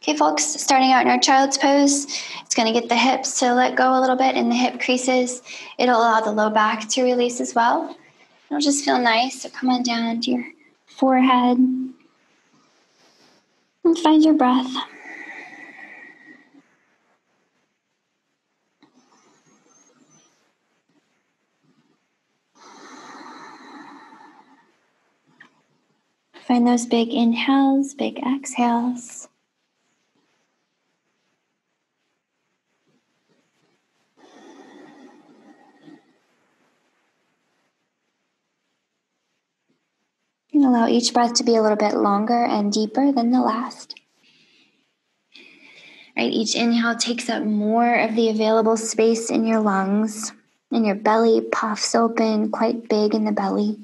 Okay, folks, starting out in our child's pose, it's going to get the hips to let go a little bit in the hip creases. It'll allow the low back to release as well. It'll just feel nice. So come on down to your forehead and find your breath. Find those big inhales, big exhales. And allow each breath to be a little bit longer and deeper than the last. Right, each inhale takes up more of the available space in your lungs, and your belly puffs open quite big in the belly.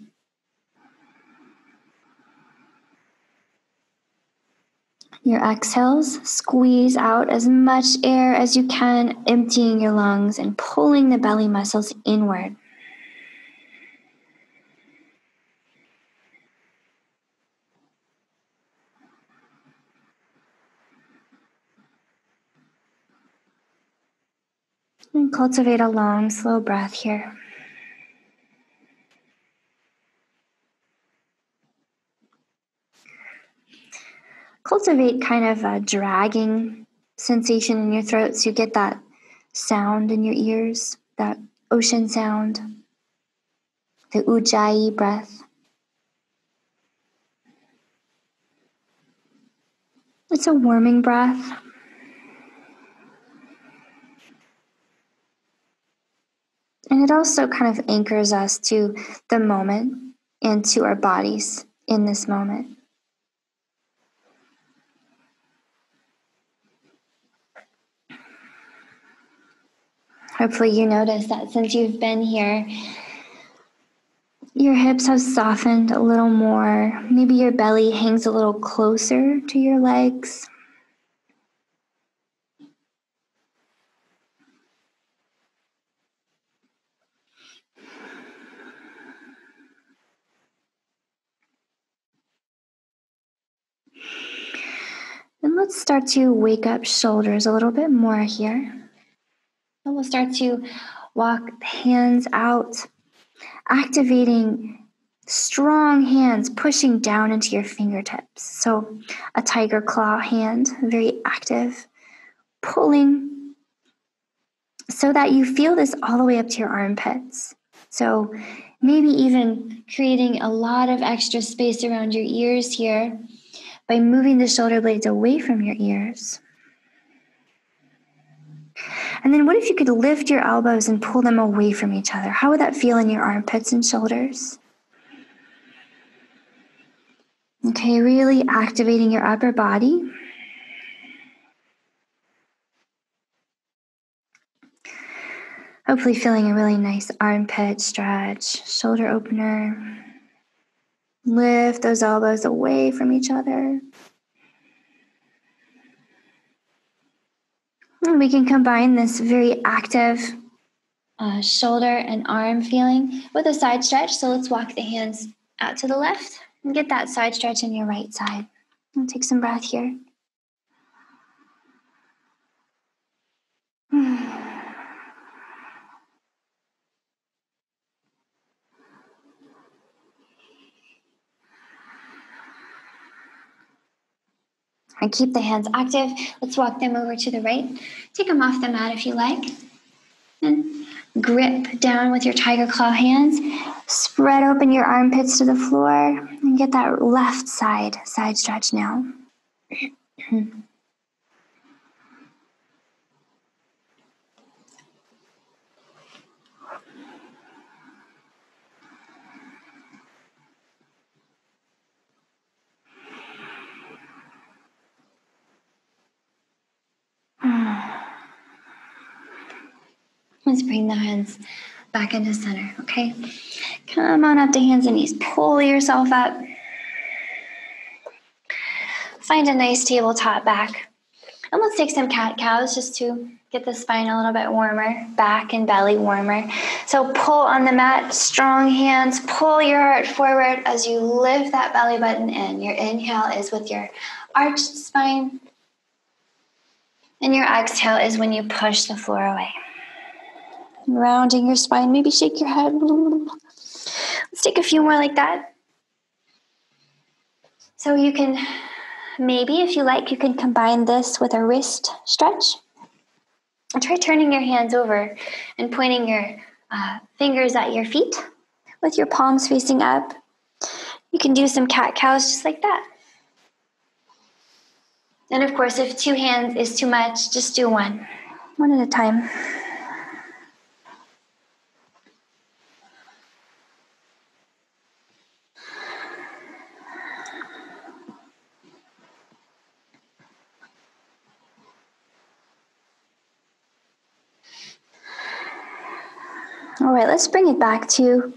Your exhales, squeeze out as much air as you can, emptying your lungs and pulling the belly muscles inward. And cultivate a long, slow breath here. Cultivate kind of a dragging sensation in your throat so you get that sound in your ears, that ocean sound, the ujjayi breath. It's a warming breath. And it also kind of anchors us to the moment and to our bodies in this moment. Hopefully you notice that since you've been here, your hips have softened a little more. Maybe your belly hangs a little closer to your legs. And let's start to wake up shoulders a little bit more here. And we'll start to walk the hands out, activating strong hands, pushing down into your fingertips. So a tiger claw hand, very active, pulling so that you feel this all the way up to your armpits. So maybe even creating a lot of extra space around your ears here by moving the shoulder blades away from your ears. And then what if you could lift your elbows and pull them away from each other? How would that feel in your armpits and shoulders? Okay, really activating your upper body. Hopefully feeling a really nice armpit stretch, shoulder opener. Lift those elbows away from each other. And we can combine this very active shoulder and arm feeling with a side stretch. So let's walk the hands out to the left and get that side stretch in your right side. And take some breath here. And keep the hands active. Let's walk them over to the right. Take them off the mat if you like. And grip down with your tiger claw hands. Spread open your armpits to the floor. And get that left side stretch now. Let's bring the hands back into center, okay? Come on up to hands and knees. Pull yourself up. Find a nice tabletop back. And let's take some cat-cows just to get the spine a little bit warmer, back and belly warmer. So pull on the mat, strong hands, pull your heart forward as you lift that belly button in. Your inhale is with your arched spine. And your exhale is when you push the floor away. Rounding your spine, maybe shake your head. Let's take a few more like that. So you can, maybe if you like, you can combine this with a wrist stretch. And try turning your hands over and pointing your fingers at your feet with your palms facing up. You can do some cat-cows just like that. And of course, if 2 hands is too much, just do one at a time. All right, let's bring it back to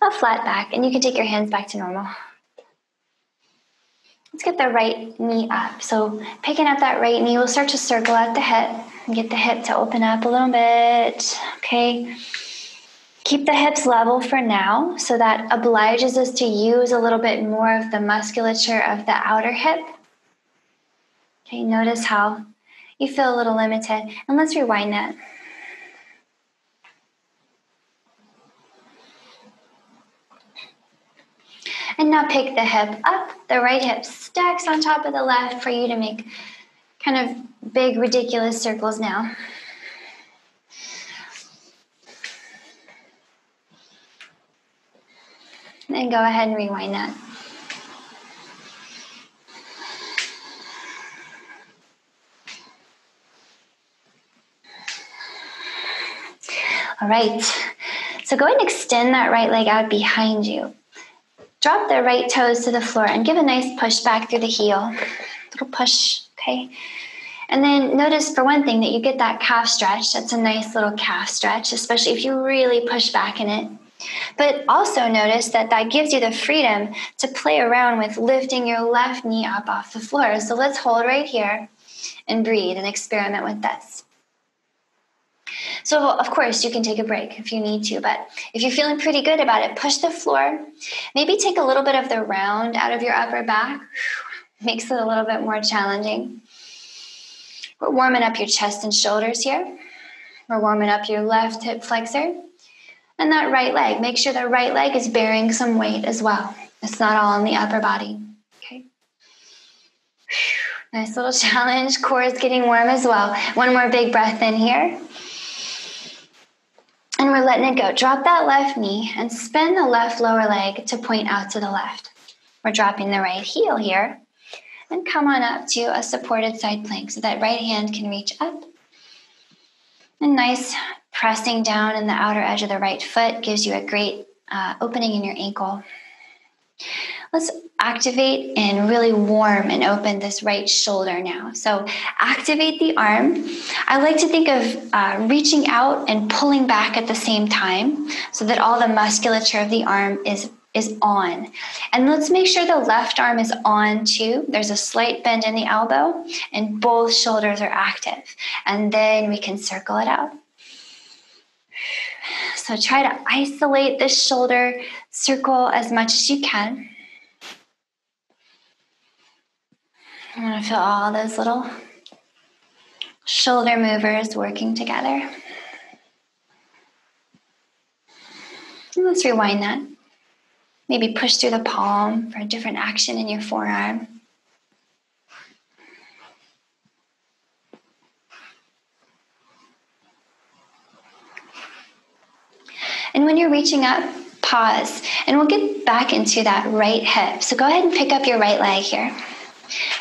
a flat back, and you can take your hands back to normal. Let's get the right knee up. So picking up that right knee, we'll start to circle out the hip and get the hip to open up a little bit, okay? Keep the hips level for now, so that obliges us to use a little bit more of the musculature of the outer hip. Okay, notice how you feel a little limited, and let's rewind that. And now pick the hip up. The right hip stacks on top of the left for you to make kind of big, ridiculous circles now. And then go ahead and rewind that. All right. So go ahead and extend that right leg out behind you. Drop the right toes to the floor and give a nice push back through the heel. Little push, okay? And then notice for one thing that you get that calf stretch. That's a nice little calf stretch, especially if you really push back in it. But also notice that that gives you the freedom to play around with lifting your left knee up off the floor. So let's hold right here and breathe and experiment with this. So, of course, you can take a break if you need to, but if you're feeling pretty good about it, push the floor. Maybe take a little bit of the round out of your upper back. Makes it a little bit more challenging. We're warming up your chest and shoulders here. We're warming up your left hip flexor. And that right leg. Make sure the right leg is bearing some weight as well. It's not all in the upper body. Okay. Nice little challenge. Core is getting warm as well. One more big breath in here. And we're letting it go. Drop that left knee and spin the left lower leg to point out to the left. We're dropping the right heel here and come on up to a supported side plank so that right hand can reach up. And nice pressing down in the outer edge of the right foot gives you a great opening in your ankle. Let's activate and really warm and open this right shoulder now. So activate the arm. I like to think of reaching out and pulling back at the same time so that all the musculature of the arm is on. And let's make sure the left arm is on too. There's a slight bend in the elbow and both shoulders are active. And then we can circle it out. So try to isolate this shoulder circle as much as you can. I want to feel all those little shoulder movers working together. And let's rewind that. Maybe push through the palm for a different action in your forearm. And when you're reaching up, pause. And we'll get back into that right hip. So go ahead and pick up your right leg here.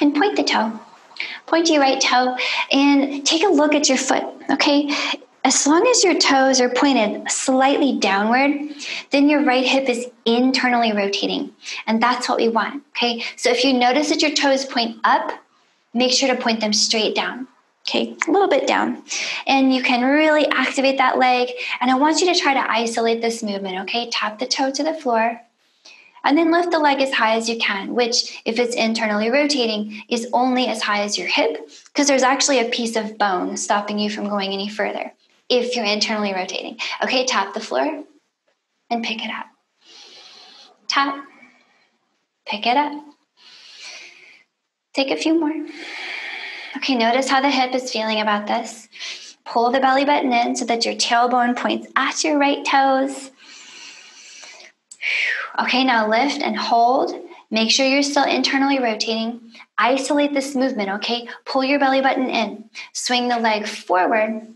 And point the toe. Point to your right toe and take a look at your foot, okay? As long as your toes are pointed slightly downward, then your right hip is internally rotating. And that's what we want, okay? So if you notice that your toes point up, make sure to point them straight down, okay? A little bit down. And you can really activate that leg. And I want you to try to isolate this movement, okay? Tap the toe to the floor. And then lift the leg as high as you can, which, if it's internally rotating, is only as high as your hip, because there's actually a piece of bone stopping you from going any further if you're internally rotating. Okay, tap the floor and pick it up. Tap, pick it up. Take a few more. Okay, notice how the hip is feeling about this. Pull the belly button in so that your tailbone points at your right toes. Okay, now lift and hold. Make sure you're still internally rotating. Isolate this movement, okay? Pull your belly button in. Swing the leg forward.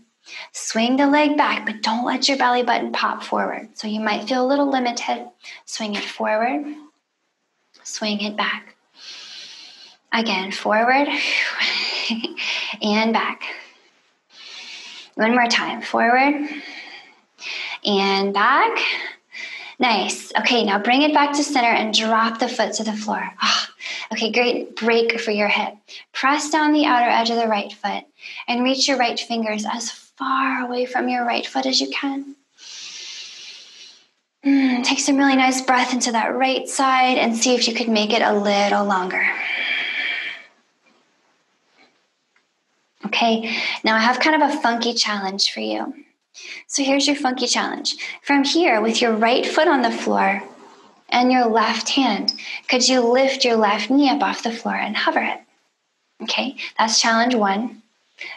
Swing the leg back, but don't let your belly button pop forward. So you might feel a little limited. Swing it forward. Swing it back. Again, forward and back. One more time. Forward and back. Nice. Okay, now bring it back to center and drop the foot to the floor. Oh, okay, great break for your hip. Press down the outer edge of the right foot and reach your right fingers as far away from your right foot as you can. Take some really nice breath into that right side and see if you could make it a little longer. Okay, now I have kind of a funky challenge for you. So here's your funky challenge. From here, with your right foot on the floor and your left hand, could you lift your left knee up off the floor and hover it? Okay, that's challenge 1.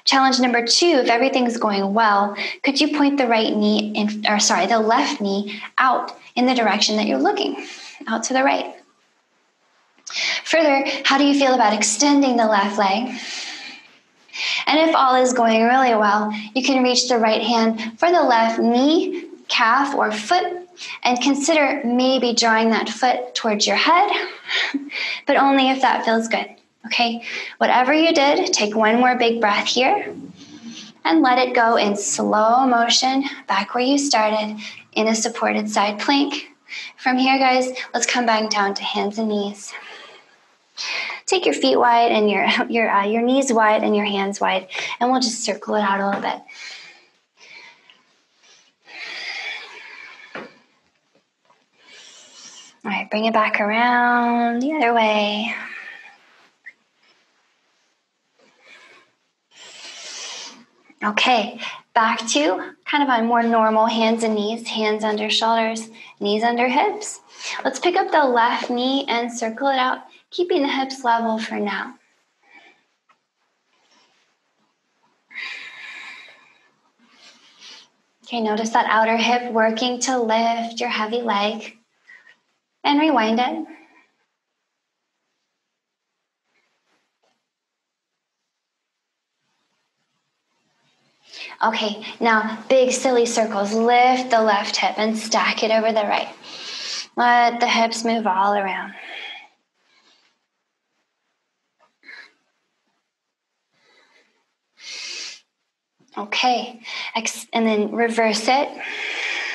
Challenge number 2, if everything's going well, could you point the the left knee out in the direction that you're looking, out to the right? Further, how do you feel about extending the left leg? And if all is going really well, you can reach the right hand for the left knee, calf, or foot, and consider maybe drawing that foot towards your head, but only if that feels good, okay? Whatever you did, take one more big breath here, and let it go in slow motion, back where you started, in a supported side plank. From here, guys, let's come back down to hands and knees. Take your feet wide and your knees wide and your hands wide, and we'll just circle it out a little bit. All right, bring it back around the other way. Okay, back to kind of a more normal hands and knees, hands under shoulders, knees under hips. Let's pick up the left knee and circle it out, keeping the hips level for now. Okay, notice that outer hip working to lift your heavy leg. And rewind it. Okay, now big silly circles. Lift the left hip and stack it over the right. Let the hips move all around. Okay, and then reverse it.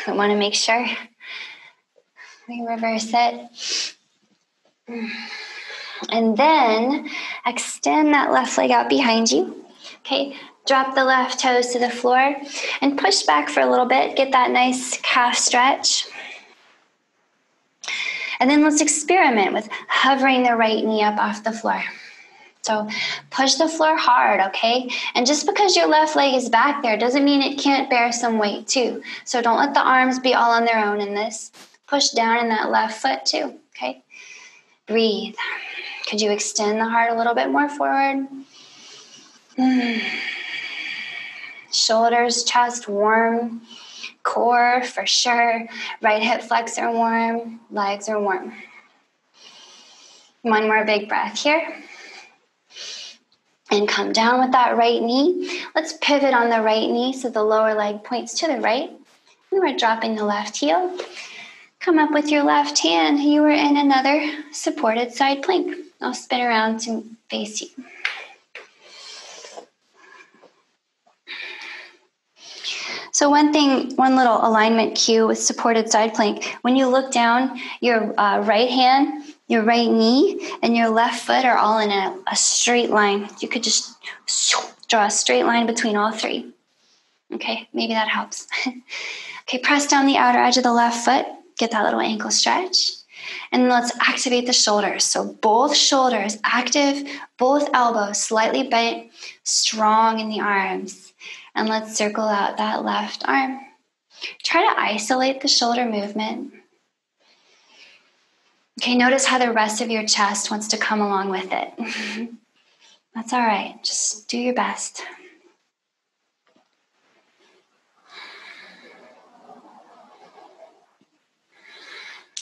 We want to make sure we reverse it. And then extend that left leg out behind you. Okay, drop the left toes to the floor and push back for a little bit. Get that nice calf stretch. And then let's experiment with hovering the right knee up off the floor. So push the floor hard, okay? And just because your left leg is back there doesn't mean it can't bear some weight too. So don't let the arms be all on their own in this. Push down in that left foot too, okay? Breathe. Could you extend the heart a little bit more forward? Shoulders, chest warm. Core for sure. Right hip flexor warm. Legs are warm. One more big breath here. And come down with that right knee. Let's pivot on the right knee so the lower leg points to the right. And we're dropping the left heel. Come up with your left hand. You are in another supported side plank. I'll spin around to face you. So one little alignment cue with supported side plank. When you look down, your right hand, your right knee, and your left foot are all in a straight line. You could just draw a straight line between all three. Okay, maybe that helps. Okay, press down the outer edge of the left foot. Get that little ankle stretch. And let's activate the shoulders. So both shoulders active, both elbows slightly bent, strong in the arms. And let's circle out that left arm. Try to isolate the shoulder movement. Okay, notice how the rest of your chest wants to come along with it. That's all right. Just do your best.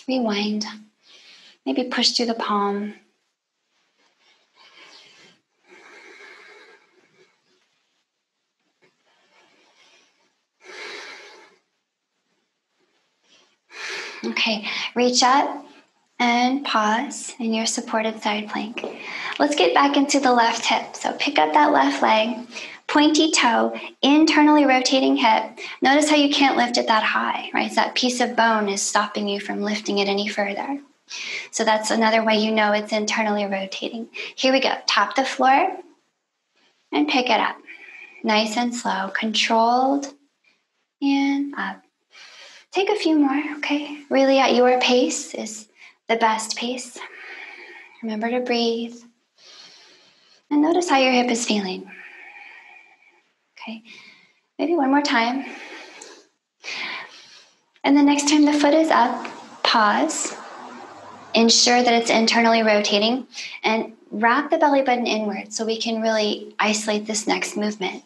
Rewind. Maybe push through the palm. Okay, reach up and pause in your supported side plank. Let's get back into the left hip. So pick up that left leg, pointy toe, internally rotating hip. Notice how you can't lift it that high, right? So that piece of bone is stopping you from lifting it any further. So that's another way you know it's internally rotating. Here we go. Tap the floor and pick it up. Nice and slow, controlled, and up. Take a few more, okay? Really at your pace is the best pace. Remember to breathe. And notice how your hip is feeling. Okay, maybe one more time. And the next time the foot is up, pause. Ensure that it's internally rotating and wrap the belly button inward so we can really isolate this next movement.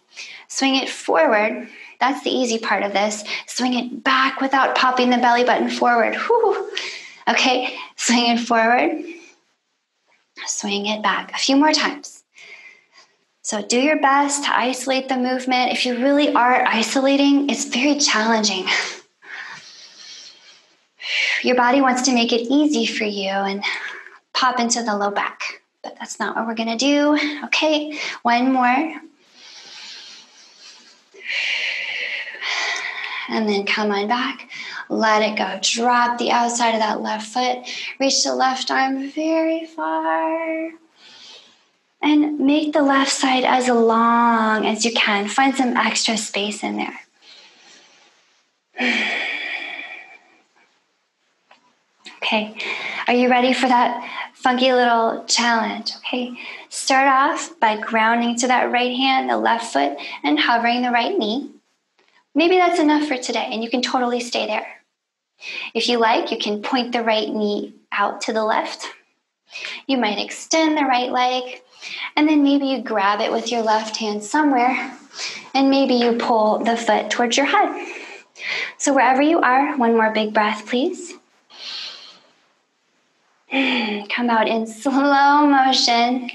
Swing it forward. That's the easy part of this. Swing it back without popping the belly button forward. Whew. Okay, swing it forward. Swing it back. A few more times. So do your best to isolate the movement. If you really are isolating, it's very challenging. Your body wants to make it easy for you and pop into the low back. But that's not what we're going to do. Okay, one more. And then come on back. Let it go. Drop the outside of that left foot. Reach the left arm very far. And make the left side as long as you can. Find some extra space in there. Okay, are you ready for that funky little challenge? Okay, start off by grounding to that right hand, the left foot, and hovering the right knee. Maybe that's enough for today, and you can totally stay there. If you like, you can point the right knee out to the left. You might extend the right leg, and then maybe you grab it with your left hand somewhere, and maybe you pull the foot towards your head. So wherever you are, one more big breath, please. Come out in slow motion,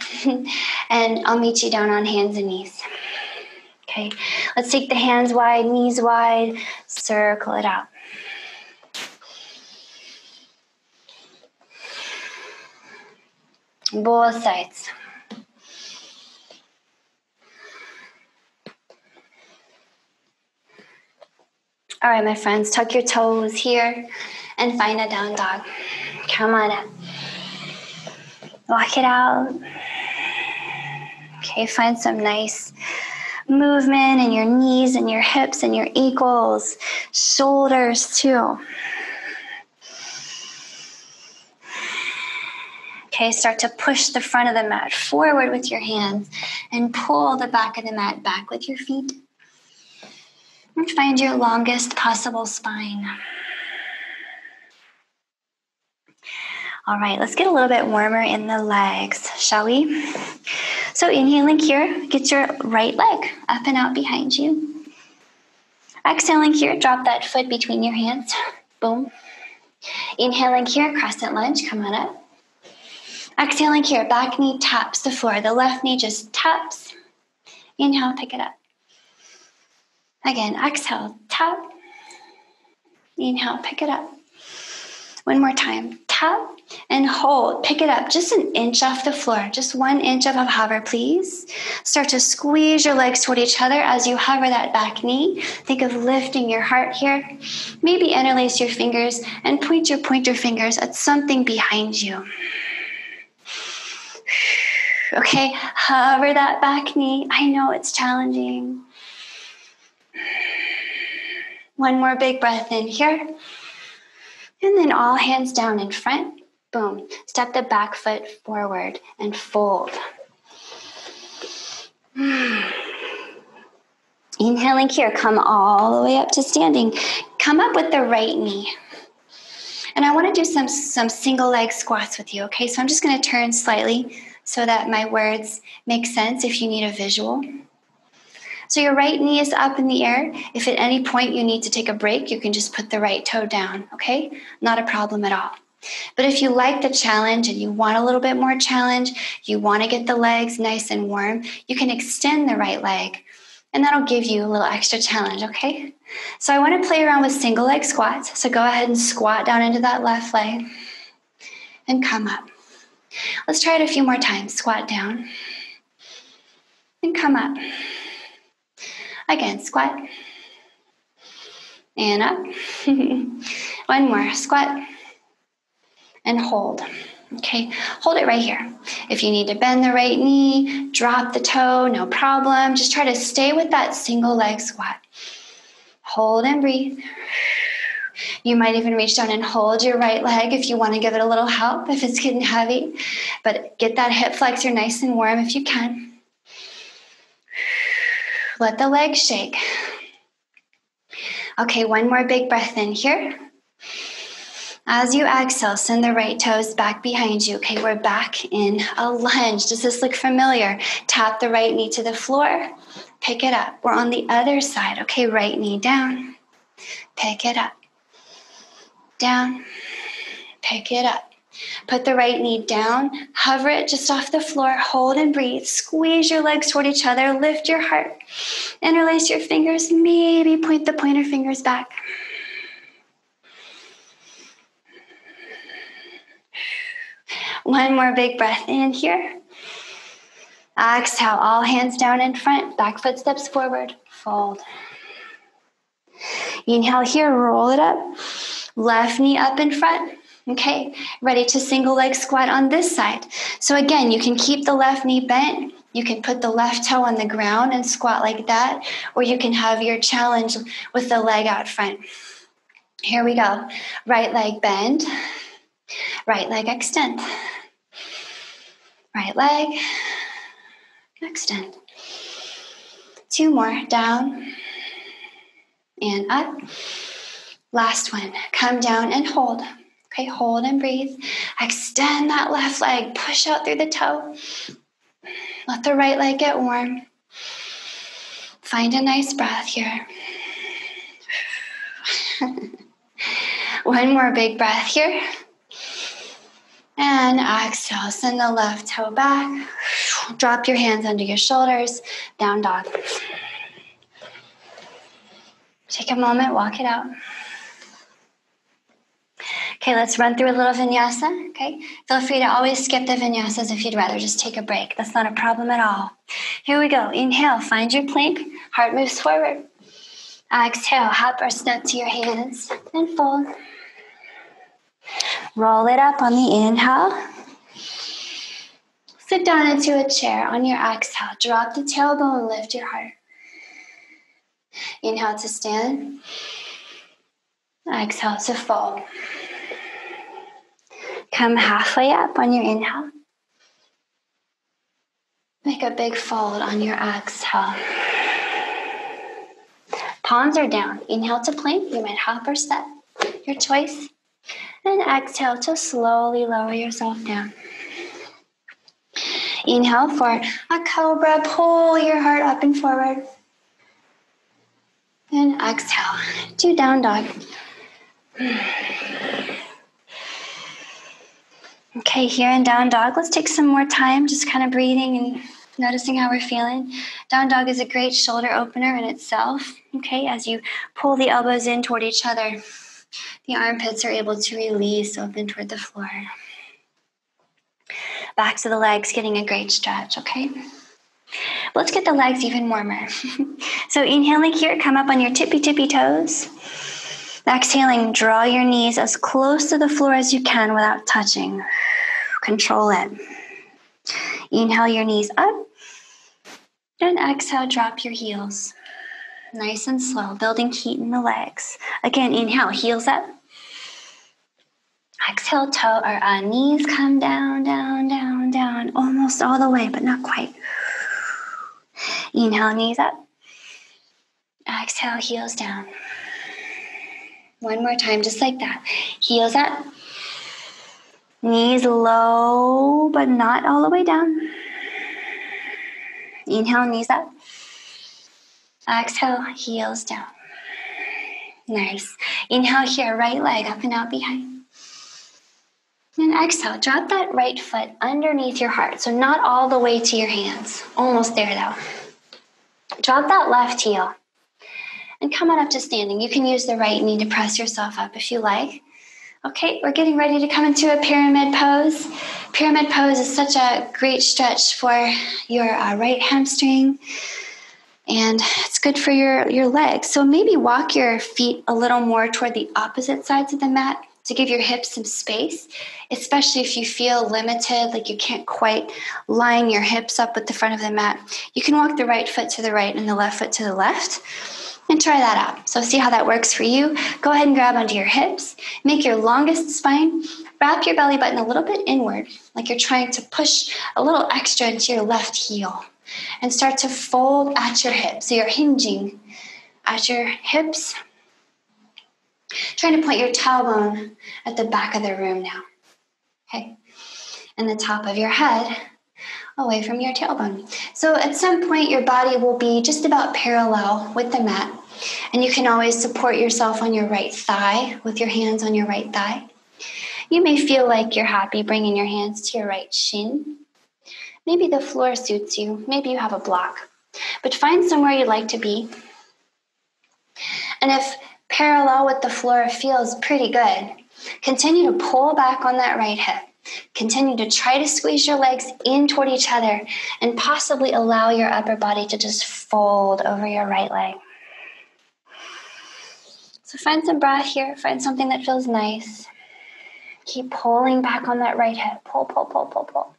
and I'll meet you down on hands and knees. Okay, let's take the hands wide, knees wide, circle it out. Both sides. All right, my friends, tuck your toes here and find a down dog. Come on up. Walk it out. Okay, find some nice movement in your knees and your hips and your ankles, shoulders too. Okay, start to push the front of the mat forward with your hands and pull the back of the mat back with your feet. And find your longest possible spine. All right, let's get a little bit warmer in the legs, shall we? So inhaling here, get your right leg up and out behind you. Exhaling here, drop that foot between your hands. Boom. Inhaling here, crescent lunge, come on up. Exhaling here, back knee taps the floor. The left knee just taps. Inhale, pick it up. Again, exhale, tap. Inhale, pick it up. One more time, tap and hold. Pick it up just an inch off the floor. Just 1 inch of a hover, please. Start to squeeze your legs toward each other as you hover that back knee. Think of lifting your heart here. Maybe interlace your fingers and point your pointer fingers at something behind you. Okay, hover that back knee. I know it's challenging. One more big breath in here. And then all hands down in front. Boom. Step the back foot forward and fold. Inhaling here, come all the way up to standing. Come up with the right knee. And I want to do some single leg squats with you, okay? So I'm just going to turn slightly so that my words make sense if you need a visual. So your right knee is up in the air. If at any point you need to take a break, you can just put the right toe down, okay? Not a problem at all. But if you like the challenge and you want a little bit more challenge, you want to get the legs nice and warm, you can extend the right leg, and that'll give you a little extra challenge, okay? So I want to play around with single leg squats. So go ahead and squat down into that left leg and come up. Let's try it a few more times. Squat down and come up. Again, squat and up. One more, squat and hold. Okay, hold it right here. If you need to bend the right knee, drop the toe, no problem. Just try to stay with that single leg squat. Hold and breathe. You might even reach down and hold your right leg if you want to give it a little help, if it's getting heavy. But get that hip flexor nice and warm if you can. Let the legs shake. Okay, one more big breath in here. As you exhale, send the right toes back behind you. Okay, we're back in a lunge. Does this look familiar? Tap the right knee to the floor. Pick it up. We're on the other side. Okay, right knee down. Pick it up. Down. Pick it up. Put the right knee down, hover it just off the floor, hold and breathe. Squeeze your legs toward each other, lift your heart. Interlace your fingers, maybe point the pointer fingers back. One more big breath in here. Exhale, all hands down in front, back foot steps forward, fold. Inhale here, roll it up. Left knee up in front. Okay, ready to single leg squat on this side. So again, you can keep the left knee bent. You can put the left toe on the ground and squat like that, or you can have your challenge with the leg out front. Here we go. Right leg bend. Right leg extend. Right leg extend. Two more. Down and up. Last one. Come down and hold. Okay, hold and breathe. Extend that left leg. Push out through the toe. Let the right leg get warm. Find a nice breath here. One more big breath here. And exhale. Send the left toe back. Drop your hands under your shoulders. Down dog. Take a moment, walk it out. Okay, let's run through a little vinyasa, okay? Feel free to always skip the vinyasas if you'd rather just take a break. That's not a problem at all. Here we go. Inhale, find your plank. Heart moves forward. Exhale, hop or step to your hands and fold. Roll it up on the inhale. Sit down into a chair on your exhale. Drop the tailbone, lift your heart. Inhale to stand. Exhale to fold. Come halfway up on your inhale. Make a big fold on your exhale. Palms are down. Inhale to plank. You might hop or step. Your choice. And exhale to slowly lower yourself down. Inhale for a cobra. Pull your heart up and forward. And exhale to down dog. Okay, here in down dog, let's take some more time just kind of breathing and noticing how we're feeling. Down dog is a great shoulder opener in itself. Okay, as you pull the elbows in toward each other, the armpits are able to release open toward the floor. Backs of the legs getting a great stretch, okay? Let's get the legs even warmer. So inhaling here, come up on your tippy toes. Exhaling, draw your knees as close to the floor as you can without touching. Control it. Inhale your knees up. And exhale, drop your heels. Nice and slow, building heat in the legs. Again, inhale, heels up. Exhale, knees come down, down, down, down. Almost all the way, but not quite. Inhale, knees up. Exhale, heels down. One more time, just like that. Heels up. Knees low, but not all the way down. Inhale, knees up. Exhale, heels down. Nice. Inhale here, right leg up and out behind. And exhale, drop that right foot underneath your heart. So not all the way to your hands. Almost there though. Drop that left heel. And come on up to standing. You can use the right knee to press yourself up if you like. Okay, we're getting ready to come into a pyramid pose. Pyramid pose is such a great stretch for your right hamstring. And it's good for your legs. So maybe walk your feet a little more toward the opposite sides of the mat to give your hips some space, especially if you feel limited, like you can't quite line your hips up with the front of the mat. You can walk the right foot to the right and the left foot to the left and try that out. So see how that works for you. Go ahead and grab onto your hips. Make your longest spine. Wrap your belly button a little bit inward, like you're trying to push a little extra into your left heel. And start to fold at your hips. So you're hinging at your hips. Trying to point your tailbone at the back of the room now. Okay? And the top of your head away from your tailbone. So at some point, your body will be just about parallel with the mat. And you can always support yourself on your right thigh with your hands on your right thigh. You may feel like you're happy bringing your hands to your right shin. Maybe the floor suits you. Maybe you have a block. But find somewhere you'd like to be. And if parallel with the floor feels pretty good, continue to pull back on that right hip. Continue to try to squeeze your legs in toward each other and possibly allow your upper body to just fold over your right leg. So find some breath here. Find something that feels nice. Keep pulling back on that right hip. Pull, pull, pull, pull, pull.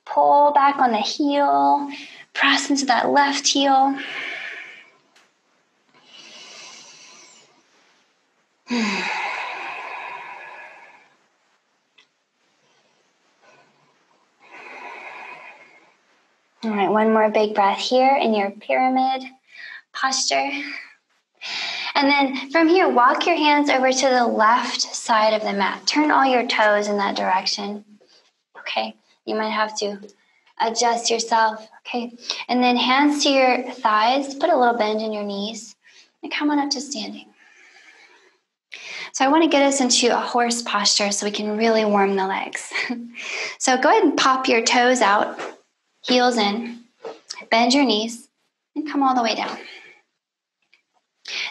Pull back on the heel. Press into that left heel. All right, one more big breath here in your pyramid posture. And then from here, walk your hands over to the left side of the mat. Turn all your toes in that direction. Okay, you might have to adjust yourself. Okay, and then hands to your thighs. Put a little bend in your knees. And come on up to standing. So I want to get us into a horse posture so we can really warm the legs. So go ahead and pop your toes out, heels in, bend your knees, and come all the way down.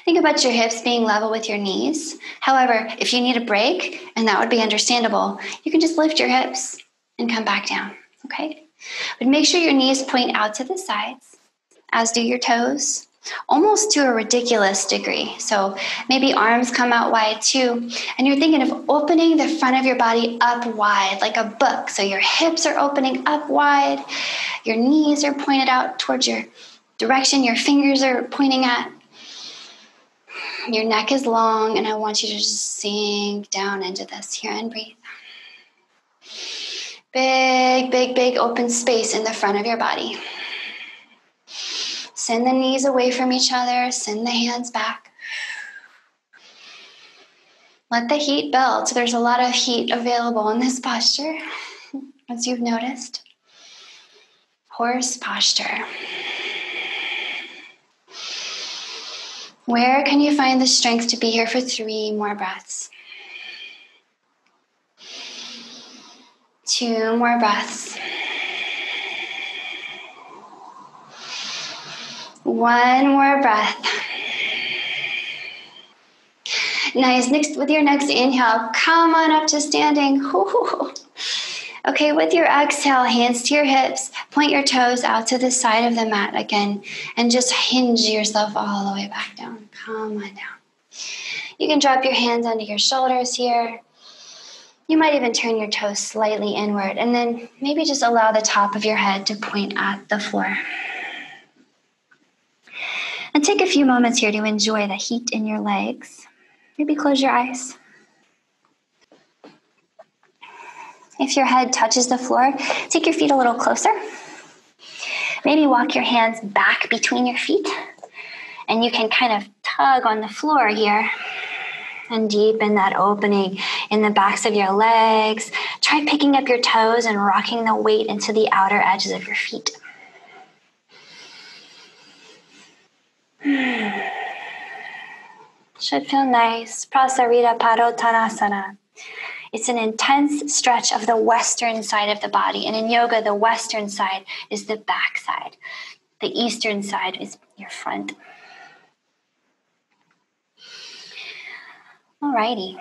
Think about your hips being level with your knees. However, if you need a break, and that would be understandable, you can just lift your hips and come back down, okay? But make sure your knees point out to the sides, as do your toes, almost to a ridiculous degree. So maybe arms come out wide too, and you're thinking of opening the front of your body up wide, like a book. So your hips are opening up wide, your knees are pointed out towards your direction, your fingers are pointing at. Your neck is long, and I want you to just sink down into this here and breathe. Big, big, big open space in the front of your body. Send the knees away from each other. Send the hands back. Let the heat build. So there's a lot of heat available in this posture, as you've noticed. Horse posture. Where can you find the strength to be here for 3 more breaths? 2 more breaths. 1 more breath. Nice. Next, with your next inhale, come on up to standing. Ooh. Okay, with your exhale, hands to your hips, point your toes out to the side of the mat again, and just hinge yourself all the way back down. Come on down. You can drop your hands onto your shoulders here. You might even turn your toes slightly inward, and then maybe just allow the top of your head to point at the floor. And take a few moments here to enjoy the heat in your legs. Maybe close your eyes. If your head touches the floor, take your feet a little closer. Maybe walk your hands back between your feet. And you can kind of tug on the floor here. And deepen that opening in the backs of your legs. Try picking up your toes and rocking the weight into the outer edges of your feet. Should feel nice. Prasarita Padottanasana. It's an intense stretch of the western side of the body. And in yoga, the western side is the back side. The eastern side is your front. Alrighty.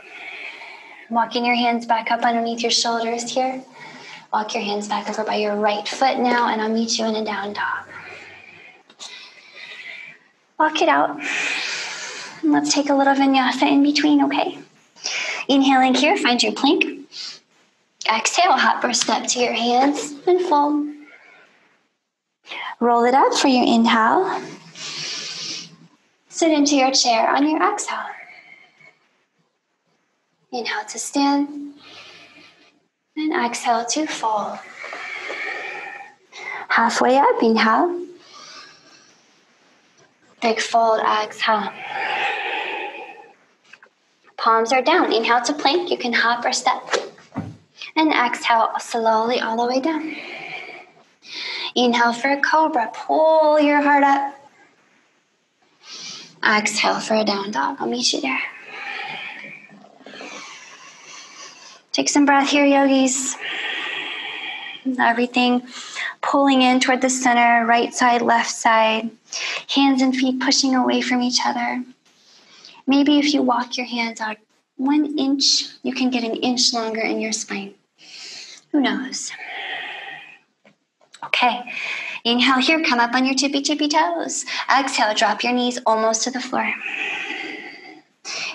Walking your hands back up underneath your shoulders here. Walk your hands back over by your right foot now, and I'll meet you in a down dog. Walk it out. And let's take a little vinyasa in between, okay? Inhaling here, find your plank. Exhale, hop or step to your hands and fold. Roll it up for your inhale. Sit into your chair on your exhale. Inhale to stand. And exhale to fold. Halfway up, inhale. Big fold, exhale. Palms are down. Inhale to plank. You can hop or step. And exhale slowly all the way down. Inhale for a cobra. Pull your heart up. Exhale for a down dog. I'll meet you there. Take some breath here, yogis. Everything pulling in toward the center, right side, left side. Hands and feet pushing away from each other. Maybe if you walk your hands out 1 inch, you can get an inch longer in your spine. Who knows? Okay. Inhale here, come up on your tippy toes. Exhale, drop your knees almost to the floor.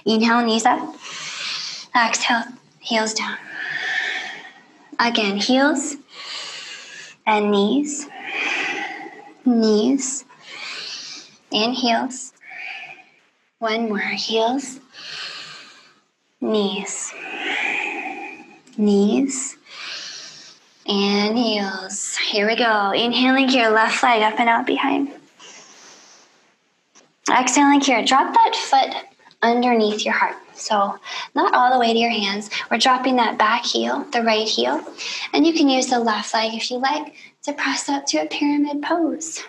Inhale, knees up. Exhale, heels down. Again, heels and knees. Knees and heels. One more, heels, knees, knees, and heels. Here we go. Inhaling here, left leg up and out behind. Exhaling here, drop that foot underneath your heart. So not all the way to your hands. We're dropping that back heel, the right heel. And you can use the left leg if you like to press up to a pyramid pose.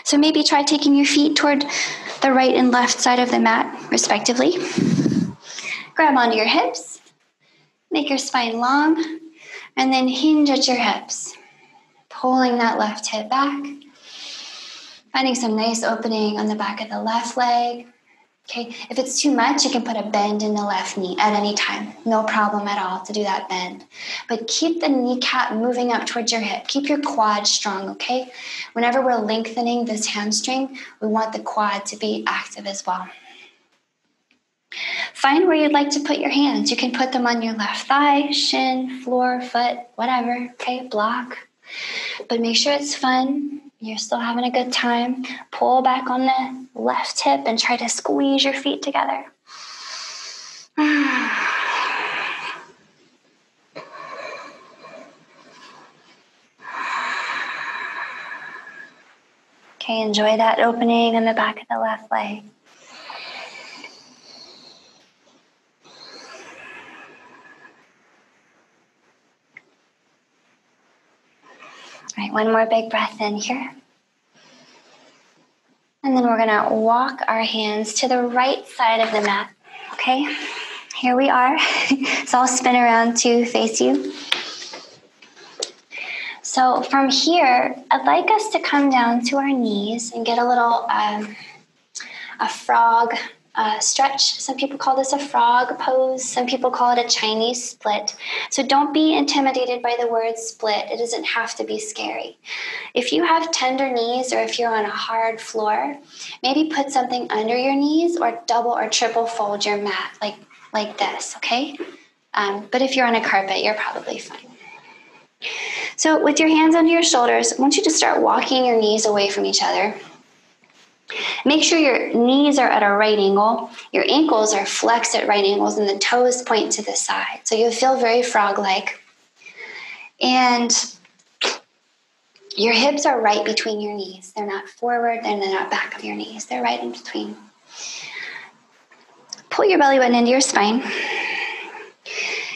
So maybe try taking your feet toward the right and left side of the mat, respectively. Grab onto your hips. Make your spine long. And then hinge at your hips. Pulling that left hip back. Finding some nice opening on the back of the left leg. Okay, if it's too much, you can put a bend in the left knee at any time. No problem at all to do that bend. But keep the kneecap moving up towards your hip. Keep your quad strong, okay? Whenever we're lengthening this hamstring, we want the quad to be active as well. Find where you'd like to put your hands. You can put them on your left thigh, shin, floor, foot, whatever, okay? Block. But make sure it's fun. You're still having a good time. Pull back on the left hip and try to squeeze your feet together. Okay, enjoy that opening in the back of the left leg. All right, one more big breath in here. And then we're gonna walk our hands to the right side of the mat, okay? Here we are. So I'll spin around to face you. So from here, I'd like us to come down to our knees and get a little, a frog stretch. Some people call this a frog pose. Some people call it a Chinese split. So don't be intimidated by the word split. It doesn't have to be scary. If you have tender knees or if you're on a hard floor, maybe put something under your knees or double or triple fold your mat like this, okay? But if you're on a carpet, you're probably fine. So with your hands under your shoulders, I want you to start walking your knees away from each other. Make sure your knees are at a right angle, your ankles are flexed at right angles, and the toes point to the side. So you'll feel very frog-like. And your hips are right between your knees. They're not forward and they're not back of your knees. They're right in between. pull your belly button into your spine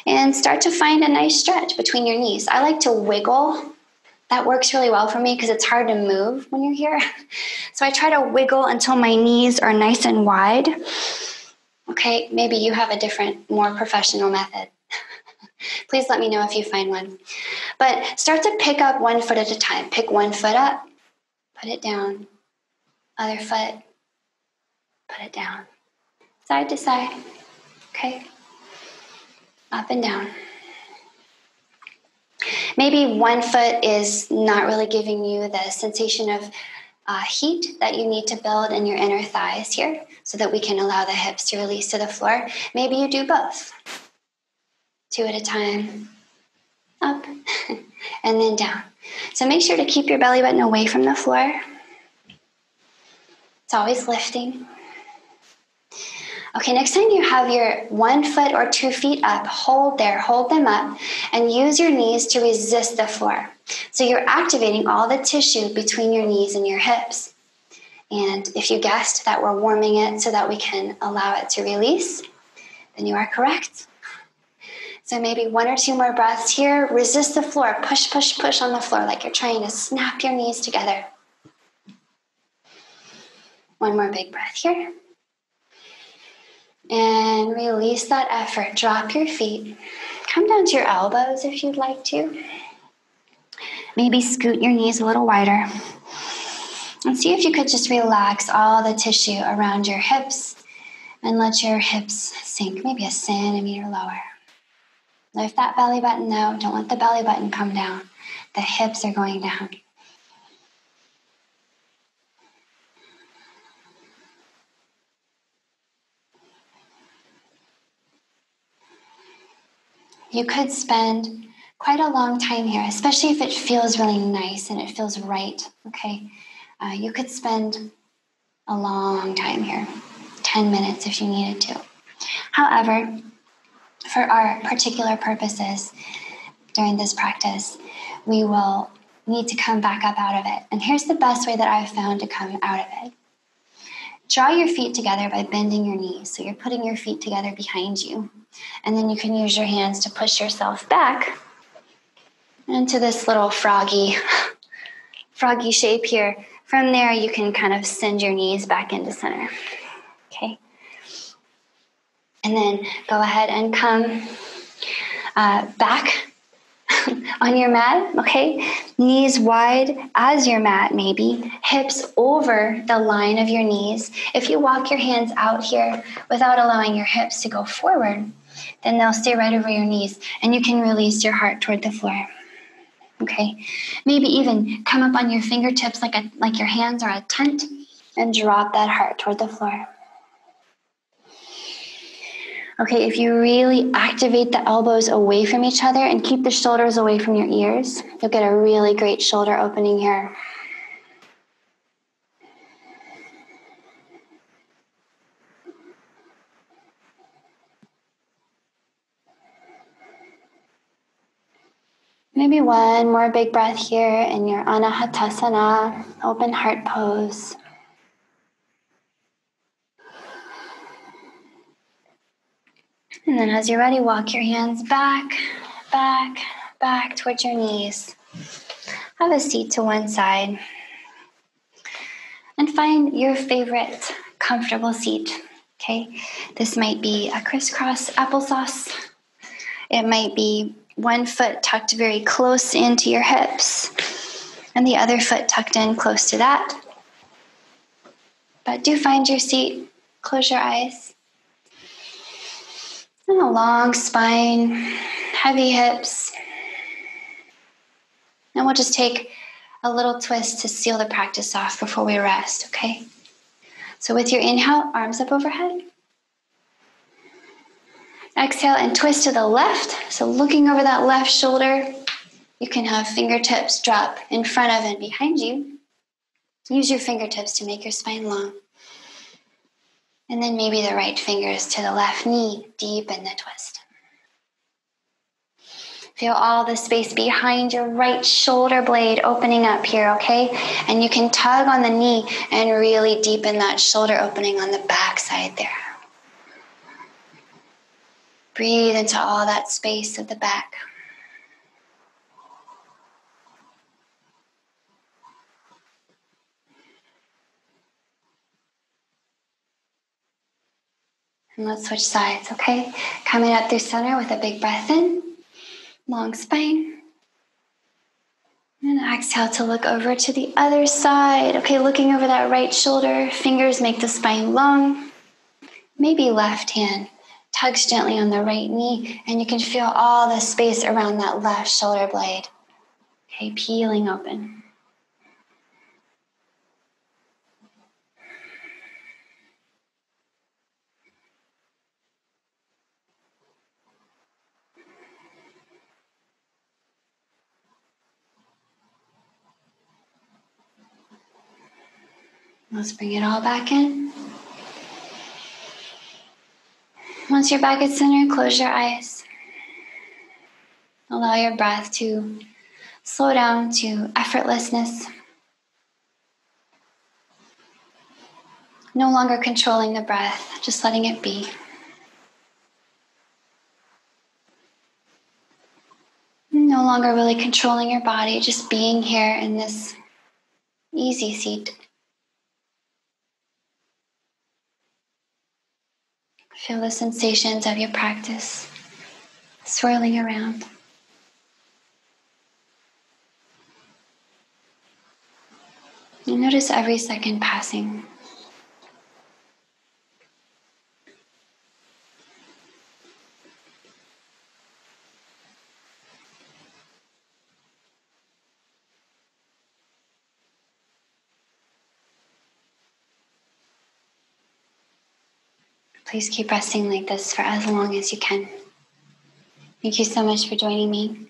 and start to find a nice stretch between your knees. I like to wiggle. That works really well for me because it's hard to move when you're here. So I try to wiggle until my knees are nice and wide. Okay, maybe you have a different, more professional method. Please let me know if you find one. But start to pick up 1 foot at a time. Pick 1 foot up, put it down. Other foot, put it down. Side to side, okay? Up and down. Maybe 1 foot is not really giving you the sensation of heat that you need to build in your inner thighs here so that we can allow the hips to release to the floor. Maybe you do both. 2 at a time, up and then down. So make sure to keep your belly button away from the floor. It's always lifting. Okay, next time you have your 1 foot or 2 feet up, hold them up, and use your knees to resist the floor. So you're activating all the tissue between your knees and your hips. And if you guessed that we're warming it so that we can allow it to release, then you are correct. So maybe 1 or 2 more breaths here. Resist the floor. Push, push, push on the floor like you're trying to snap your knees together. 1 more big breath here. And release that effort. Drop your feet. Come down to your elbows if you'd like to. Maybe scoot your knees a little wider. And see if you could just relax all the tissue around your hips and let your hips sink maybe a centimeter lower. Lift that belly button out. Don't let the belly button come down. The hips are going down. You could spend quite a long time here, especially if it feels really nice and it feels right, okay? You could spend a long time here, 10 minutes if you needed to. However, for our particular purposes during this practice, we will need to come back up out of it. And here's the best way that I've found to come out of it. Draw your feet together by bending your knees. So you're putting your feet together behind you. And then you can use your hands to push yourself back into this little froggy shape here. From there, you can kind of send your knees back into center. Okay. And then go ahead and come back on your mat, okay? Knees wide as your mat, maybe. Hips over the line of your knees. If you walk your hands out here without allowing your hips to go forward, then they'll stay right over your knees, and you can release your heart toward the floor. Okay? Maybe even come up on your fingertips like your hands are a tent and drop that heart toward the floor. Okay, if you really activate the elbows away from each other and keep the shoulders away from your ears, you'll get a really great shoulder opening here. Maybe 1 more big breath here in your Anahatasana, open heart pose. And then as you're ready, walk your hands back, back, back towards your knees. Have a seat to one side. And find your favorite comfortable seat, okay? This might be a crisscross applesauce. It might be 1 foot tucked very close into your hips and the other foot tucked in close to that. But do find your seat. Close your eyes. And a long spine, heavy hips. And we'll just take a little twist to seal the practice off before we rest, okay? So with your inhale, arms up overhead. Exhale and twist to the left. So looking over that left shoulder, you can have fingertips drop in front of and behind you. Use your fingertips to make your spine long. And then maybe the right fingers to the left knee, deepen the twist. Feel all the space behind your right shoulder blade opening up here, okay? And you can tug on the knee and really deepen that shoulder opening on the back side there. Breathe into all that space at the back. And let's switch sides, okay? Coming up through center with a big breath in, long spine. And exhale to look over to the other side. Okay, looking over that right shoulder, fingers make the spine long. Maybe left hand tugs gently on the right knee, and you can feel all the space around that left shoulder blade. Okay, peeling open. Let's bring it all back in. Once you're back at center, close your eyes. Allow your breath to slow down to effortlessness. No longer controlling the breath, just letting it be. No longer really controlling your body, just being here in this easy seat. Feel the sensations of your practice swirling around. And notice every second passing. Please keep resting like this for as long as you can. Thank you so much for joining me.